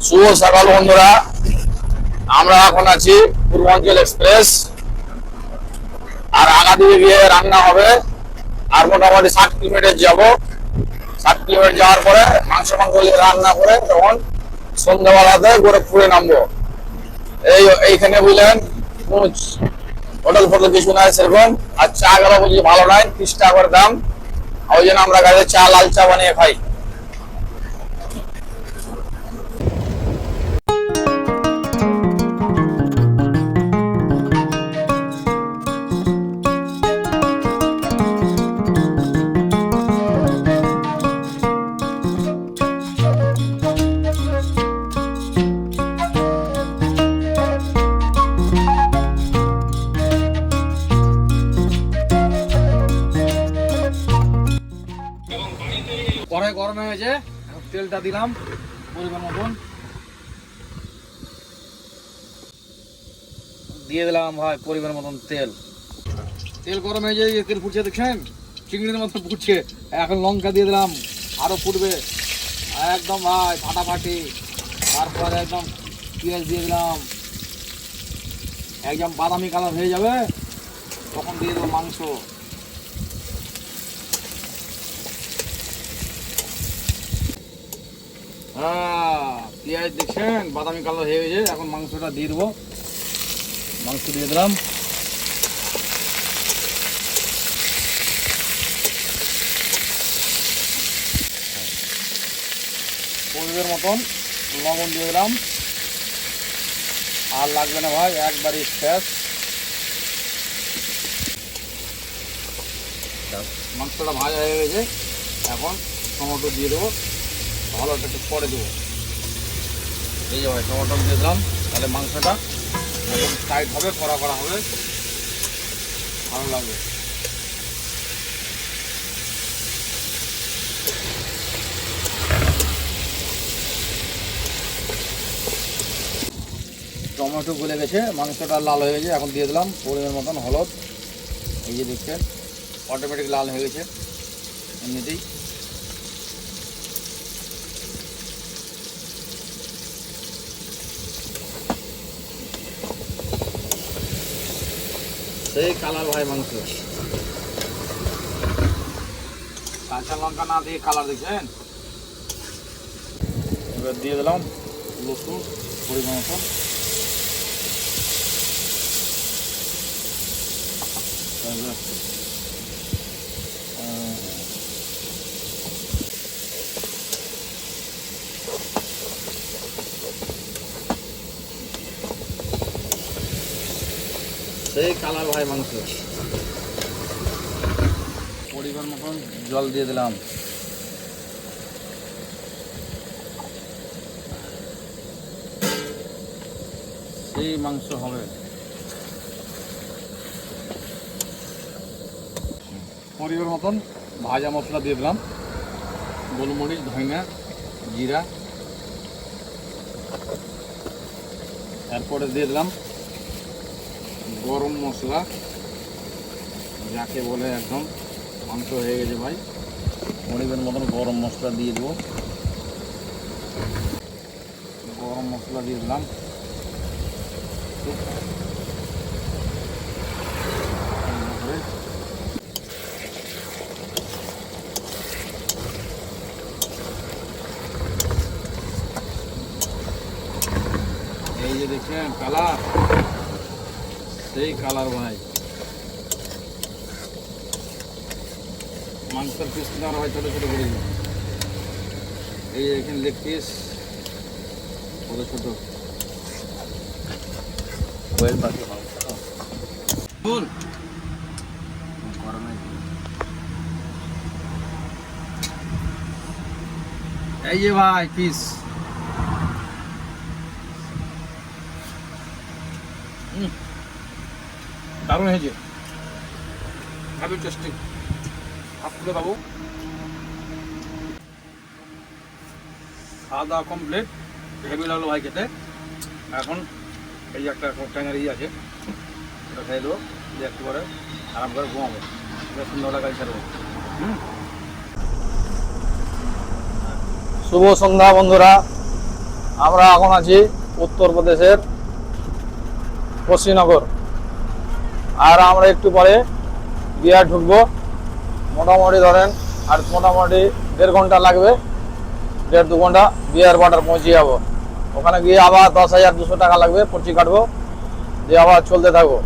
শুভ সকাল বন্ধুরা, আমরা এখন আছি পূর্বাঞ্চল এক্সপ্রেস। আর আগাদিকে গিয়ে রান্না হবে। আর মোটামুটি 60 কিলোমিটার যাবো। 60 কিলোমিটার যাওয়ার পরে মাংস রান্না করে তখন সন্ধ্যাবেলাতে গোরখপুরে নামবো। এইখানে বুঝলেন কোন হোটেল ফোটেল কিছু নাই সেরকম। আর চা গেল বলছি ভালো নাই, 30 টাকা করে দাম। ওই জন্য আমরা গাড়িতে চা, লাল চা বানিয়ে খাই। কড়াই গরম হয়ে গেছে, এখন তেলটা দিলাম পরিমাণ মতন, দিয়ে দিলাম ভাই পরিমাণ মতন তেল। তেল গরম হয়ে যায়, তেল ফুটছে দেখছেন, চিংড়ির মতো ফুটছে। এখন লঙ্কা দিয়ে দিলাম, আরো ফুটবে একদম ভাই ফাটাফাটি। তারপরে একদম পেঁয়াজ দিয়ে দিলাম, একদম বাদামি কালার হয়ে যাবে, তখন দিয়ে দেবো মাংস। পেঁয়াজ দেখছেন বাদামি কালার হয়ে গেছে, এখন মাংসটা দিয়ে দেবো। মাংস দিয়ে দিলাম, পরিমাণ মতন লবণ দিয়ে দিলাম। আর লাগবে না ভাই, একবারই শেষ। মাংসটা ভাজা হয়ে গেছে, এখন টমেটো দিয়ে দেবো, ভালো একটু পরে দেবো। এই যে ভাই টমেটো দিয়ে দিলাম, তাহলে মাংসটা একদম টাইট হবে, কড়া করা হবে, ভালো লাগবে। টমেটো গলে গেছে, মাংসটা লাল হয়ে গেছে, এখন দিয়ে দিলাম পরিমাণ মতন হলুদ। এই যে দেখছেন অটোমেটিক লাল হয়ে গেছে এমনিতেই। সেই কালার ভাই মাংস, কাঁচা লঙ্কা না দিয়ে কালার দেখছেন। এবার দিয়ে দিলাম রসুন পরিমাণ মতন, সেই কালার ভাই মাংস। পরিমাণ মতন জল দিয়ে দিলাম, সেই মাংস হবে। পরিমাণ মতন ভাজা মশলা দিয়ে দিলাম, গোলমরিচ, ধনিয়া, জিরা। এরপরে দিয়ে দিলাম গরম মশলা, যাকে বলে একদম মাংস হয়ে গেছে ভাই। পরিমাণ মতন গরম মশলা দিয়ে দেবো, গরম মশলা দিয়ে দিলাম। এই যে দেখছেন কালার, সেই কালার ভাই। মাংসের পিস কিনার হয় ছোটো ছোটো করে, এই এখানে লেগ পিস ছোটো ছোটো। এই যে ভাই পিস, দারুণ হয়েছে, খাবি টেস্টি। আপনাদের বাবু খাওয়া দাওয়া কমপ্লিট, হেভি লাগলো ভাই খেতে। এখন এই যে একটা ট্যাঙ্গারি আছে, ওটা খেয়ে দেবো, দিয়ে একটু করে আরাম করে ঘুমাবো, সন্ধ্যাবেলা গাড়ি ছাড়বো। শুভ সন্ধ্যা বন্ধুরা, আমরা এখন আছি উত্তরপ্রদেশের কুশীনগর। আর আমরা একটু পরে বিহার ঢুকবো। মোটামুটি ধরেন আর মোটামুটি 1.5 ঘন্টা লাগবে, 1.5-2 ঘন্টা বিহার বর্ডার পৌঁছে যাবো। ওখানে গিয়ে আবার 10,200 টাকা লাগবে, পর্চি কাটবো, দিয়ে আবার চলতে থাকবো।